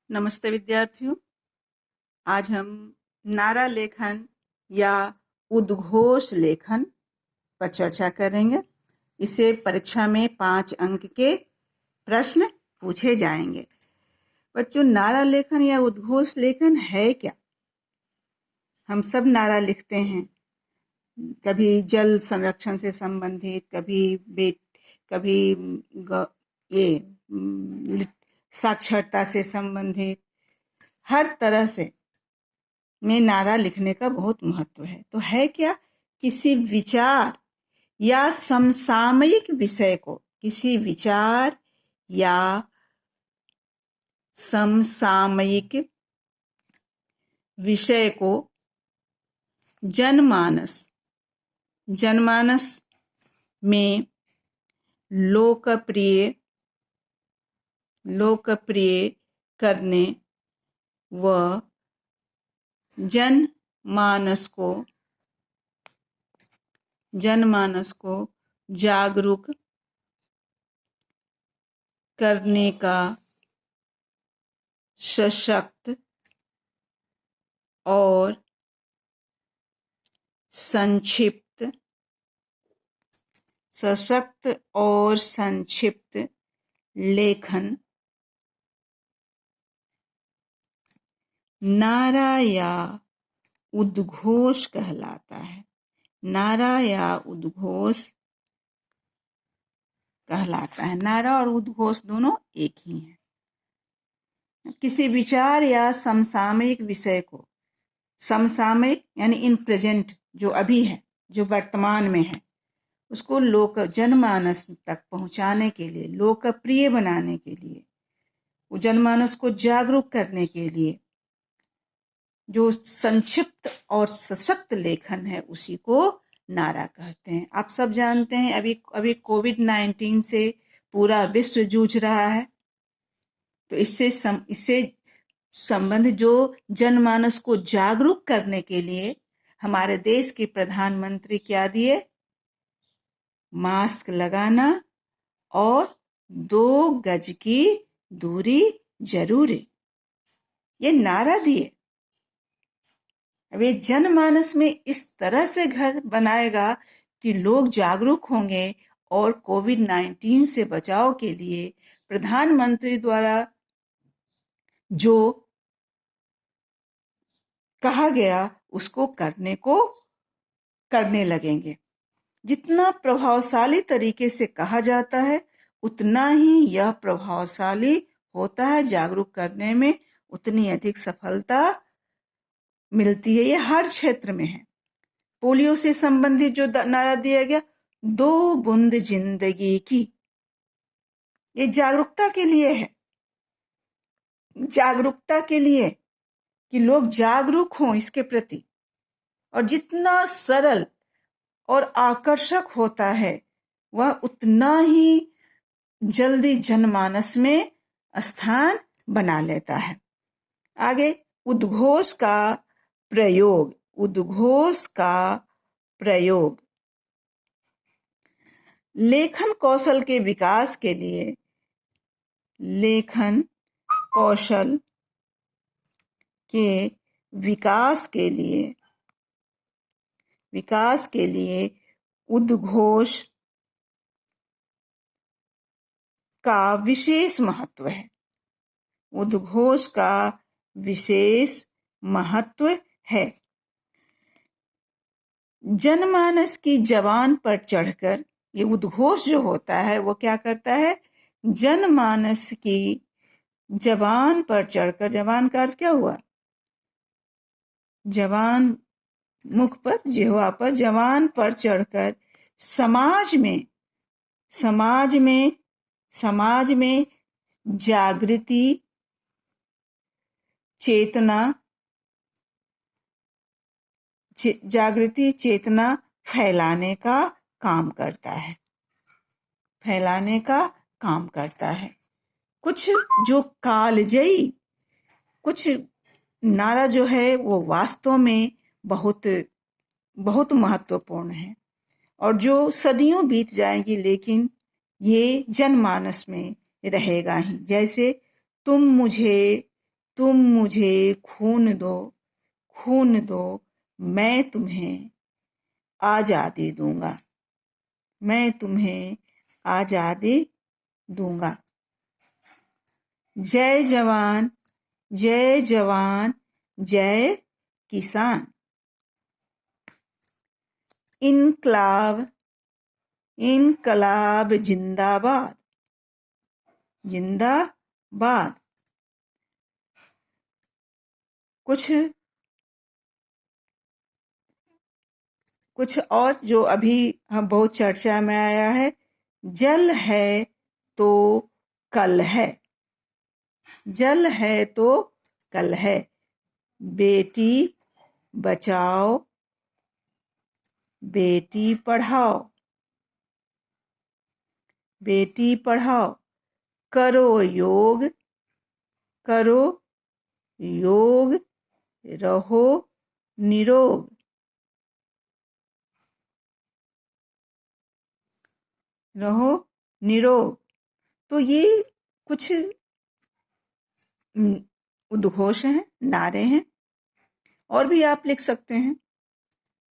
नमस्ते विद्यार्थियों। आज हम नारा लेखन या उद्घोष लेखन पर चर्चा करेंगे। इसे परीक्षा में 5 अंक के प्रश्न पूछे जाएंगे। बच्चों, नारा लेखन या उद्घोष लेखन है क्या? हम सब नारा लिखते हैं, कभी जल संरक्षण से संबंधित, कभी साक्षरता से संबंधित, हर तरह से में नारा लिखने का बहुत महत्व है। तो है क्या? किसी विचार या समसामयिक विषय को, किसी विचार या समसामयिक विषय को जनमानस में लोकप्रिय करने व जनमानस को जागरूक करने का सशक्त और संक्षिप्त लेखन नारा या उद्घोष कहलाता है। नारा या उद्घोष कहलाता है। नारा और उद्घोष दोनों एक ही हैं। किसी विचार या समसामयिक विषय को, समसामयिक यानी इन प्रेजेंट, जो अभी है, जो वर्तमान में है, उसको जनमानस तक पहुंचाने के लिए, लोकप्रिय बनाने के लिए, जनमानस को जागरूक करने के लिए जो संक्षिप्त और सशक्त लेखन है, उसी को नारा कहते हैं। आप सब जानते हैं अभी कोविड-19 से पूरा विश्व जूझ रहा है। तो इससे संबंध जो जनमानस को जागरूक करने के लिए हमारे देश के प्रधानमंत्री क्या दिए? मास्क लगाना और 2 गज की दूरी जरूरी, ये नारा दिए। अब ये जनमानस में इस तरह से घर बनाएगा कि लोग जागरूक होंगे और कोविड-19 से बचाव के लिए प्रधानमंत्री द्वारा जो कहा गया उसको करने लगेंगे। जितना प्रभावशाली तरीके से कहा जाता है, उतना ही यह प्रभावशाली होता है। जागरूक करने में उतनी अधिक सफलता मिलती है। ये हर क्षेत्र में है। पोलियो से संबंधित जो नारा दिया गया, 2 बूंद जिंदगी की, ये जागरूकता के लिए है। जागरूकता के लिए कि लोग जागरूक हों इसके प्रति। और जितना सरल और आकर्षक होता है, वह उतना ही जल्दी जनमानस में स्थान बना लेता है। आगे उद्घोष का प्रयोग लेखन कौशल के विकास के लिए, उद्घोष का विशेष महत्व है। उद्घोष का विशेष महत्व है। जनमानस की जबान पर चढ़कर, ये उद्घोष जो होता है वो क्या करता है? जनमानस की जबान पर चढ़कर, जबान का अर्थ क्या हुआ? जबान, मुख पर, जिह्वा पर, जबान पर चढ़कर समाज में जागृति चेतना फैलाने का काम करता है। कुछ जो कालजयी, कुछ नारा जो है वो वास्तव में बहुत महत्वपूर्ण है और जो सदियों बीत जाएंगी, लेकिन ये जनमानस में रहेगा ही। जैसे तुम मुझे तुम मुझे खून दो, मैं तुम्हें आजादी दूंगा, मैं तुम्हें आजादी दूंगा। जय जवान जय जवान जय किसान। इनकलाब इनकलाब जिंदाबाद, जिंदाबाद। कुछ और जो अभी हम बहुत चर्चा में आया है, जल है तो कल है, जल है तो कल है। बेटी बचाओ बेटी पढ़ाओ, बेटी पढ़ाओ। करो योग रहो निरोग, रहो निरोग। तो ये कुछ उद्घोष हैं, नारे हैं। और भी आप लिख सकते हैं।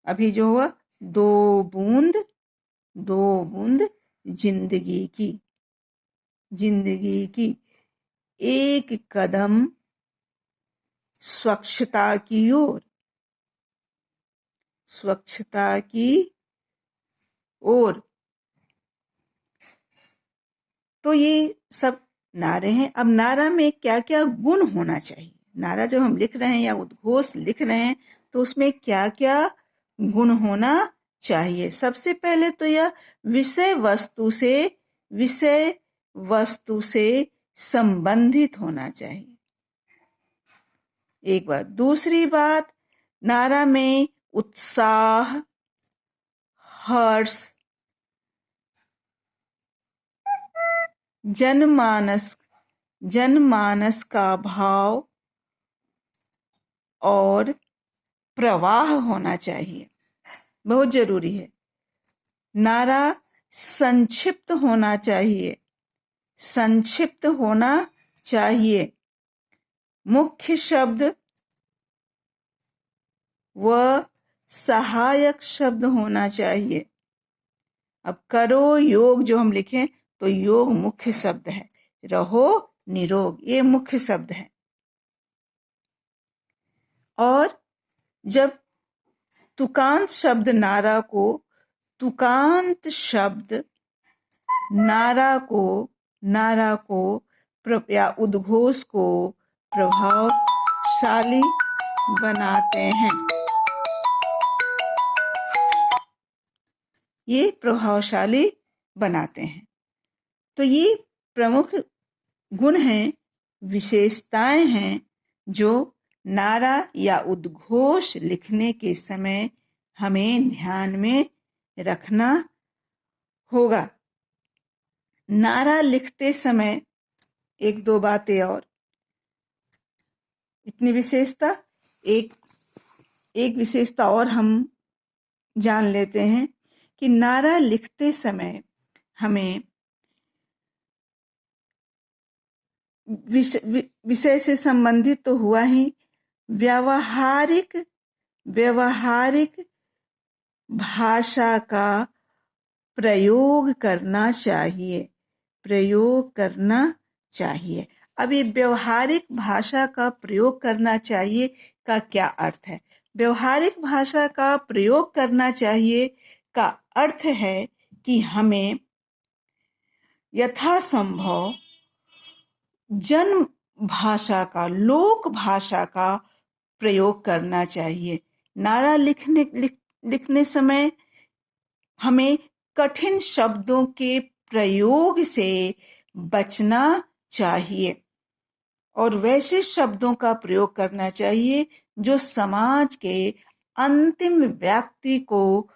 अभी जो हुआ, दो बूंद जिंदगी की, एक कदम स्वच्छता की ओर, स्वच्छता की ओर। तो ये सब नारे हैं। अब नारा में क्या क्या गुण होना चाहिए, नारा जब हम लिख रहे हैं या उद्घोष लिख रहे हैं तो उसमें क्या क्या गुण होना चाहिए। सबसे पहले तो यह विषय वस्तु से संबंधित होना चाहिए, एक बात। दूसरी बात, नारा में उत्साह, हर्ष, जनमानस का भाव और प्रवाह होना चाहिए, बहुत जरूरी है। नारा संक्षिप्त होना चाहिए, मुख्य शब्द व सहायक शब्द होना चाहिए। अब करो योग जो हम लिखें तो योग मुख्य शब्द है, रहो निरोग ये मुख्य शब्द है। और जब तुकांत शब्द नारा को या उद्घोष को प्रभावशाली बनाते हैं, ये प्रभावशाली बनाते हैं। तो ये प्रमुख गुण हैं, विशेषताएं हैं जो नारा या उद्घोष लिखने के समय हमें ध्यान में रखना होगा। नारा लिखते समय एक दो बातें और, इतनी विशेषता, एक विशेषता और हम जान लेते हैं कि नारा लिखते समय हमें विषय से संबंधित तो हुआ ही, व्यावहारिक भाषा का प्रयोग करना चाहिए। अब ये व्यवहारिक भाषा का प्रयोग करना चाहिए का क्या अर्थ है? व्यवहारिक भाषा का प्रयोग करना चाहिए का अर्थ है कि हमें यथासंभव जन भाषा का, लोक भाषा का प्रयोग करना चाहिए। नारा लिखने समय हमें कठिन शब्दों के प्रयोग से बचना चाहिए और वैसे शब्दों का प्रयोग करना चाहिए जो समाज के अंतिम व्यक्ति को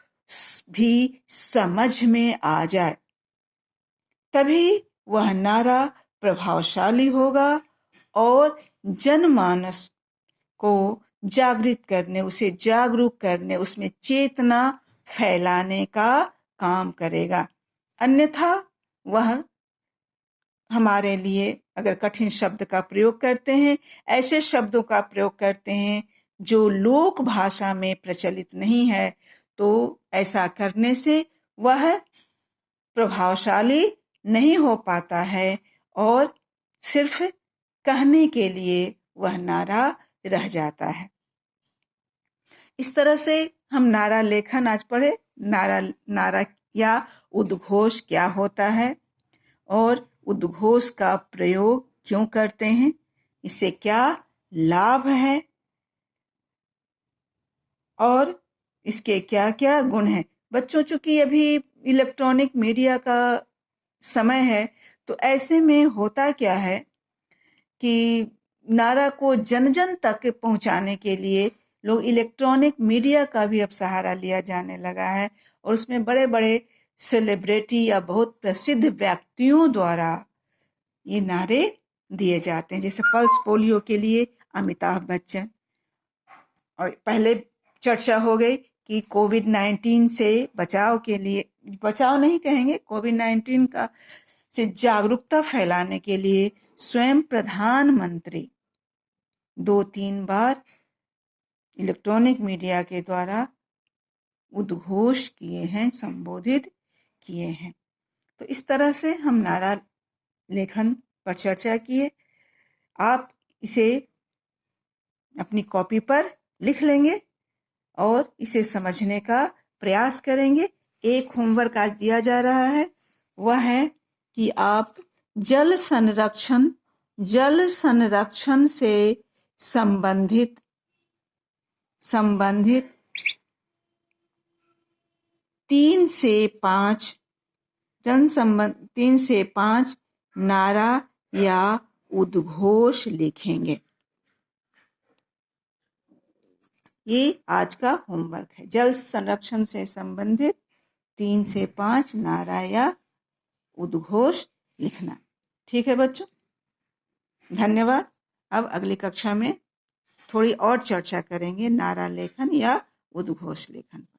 भी समझ में आ जाए, तभी वह नारा प्रभावशाली होगा और जनमानस को जागृत करने, उसे जागरूक करने, उसमें चेतना फैलाने का काम करेगा। अन्यथा वह हमारे लिए अगर कठिन शब्द का प्रयोग करते हैं, ऐसे शब्दों का प्रयोग करते हैं जो लोक भाषा में प्रचलित नहीं है, तो ऐसा करने से वह प्रभावशाली नहीं हो पाता है और सिर्फ कहने के लिए वह नारा रह जाता है। इस तरह से हम नारा लेखन आज पढ़े। नारा या उद्घोष क्या होता है और उद्घोष का प्रयोग क्यों करते हैं, इससे क्या लाभ है और इसके क्या क्या गुण हैं। बच्चों, चूंकि अभी इलेक्ट्रॉनिक मीडिया का समय है, तो ऐसे में होता क्या है कि नारा को जन जन तक पहुंचाने के लिए लोग इलेक्ट्रॉनिक मीडिया का भी अब सहारा लिया जाने लगा है और उसमें बड़े बड़े सेलिब्रिटी या बहुत प्रसिद्ध व्यक्तियों द्वारा ये नारे दिए जाते हैं। जैसे पल्स पोलियो के लिए अमिताभ बच्चन, और पहले चर्चा हो गई कि कोविड-19 से बचाव के लिए, बचाव नहीं कहेंगे, कोविड-19 का से जागरूकता फैलाने के लिए स्वयं प्रधानमंत्री 2-3 बार इलेक्ट्रॉनिक मीडिया के द्वारा उद्घोष किए हैं, संबोधित किए हैं। तो इस तरह से हम नारा लेखन पर चर्चा किए। आप इसे अपनी कॉपी पर लिख लेंगे और इसे समझने का प्रयास करेंगे। एक होमवर्क आज दिया जा रहा है, वह है कि आप जल संरक्षण से संबंधित 3 से 5 नारा या उद्घोष लिखेंगे। ये आज का होमवर्क है। जल संरक्षण से संबंधित 3 से 5 नारा या उद्घोष लिखना। ठीक है बच्चों, धन्यवाद। अब अगली कक्षा में थोड़ी और चर्चा करेंगे नारा लेखन या उद्घोष लेखन पर।